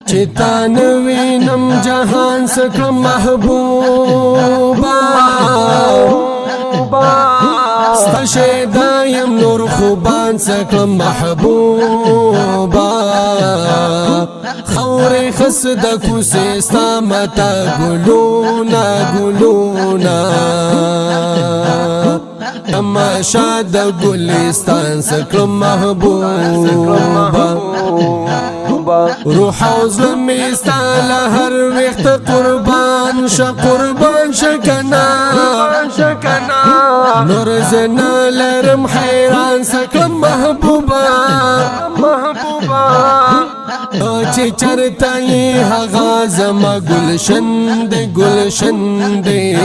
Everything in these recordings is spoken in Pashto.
چتا نوینم جهان سکم محبوبا ستا شیدایم نور خوبان سکم محبوبا خور خسد کوسی ستا متا گلونا گلونا تماشا د گلستان سکم محبوبا روح او زلمی ستا لهر وقت قربان شکنا نور زنا لرم حیران سکم محبوبا چی چرتایی هغا زما گلشن دی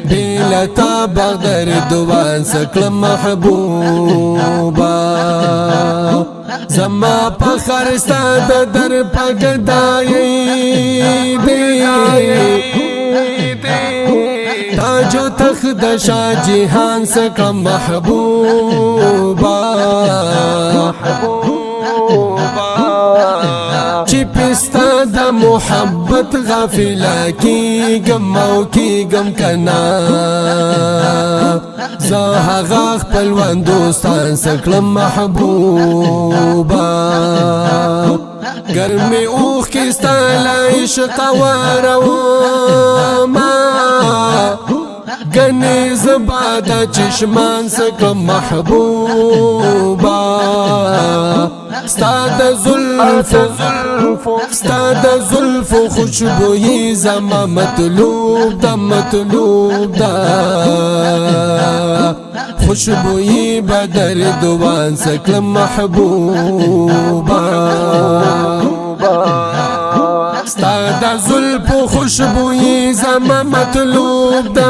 بیلتا بغدر دوان سکلم محبوبا زما پخر ستا در پگدائی دی تاج و تخت شاه جهان سکلم محبوبا چی پستا دا محبت غافلا کیگم او کیگم کنا زاها غاخ پلوان دوستان سکلم محبوبا گرمی اوخ کستا لعشق وارواما گنی زبادا چشمان سکلم محبوبا ستاد زلف خوشبوئی زما مطلوب دا خوشبوئی بدر دوان سکلم محبوبا ستاد زلف خوشبوئی زما مطلوب دا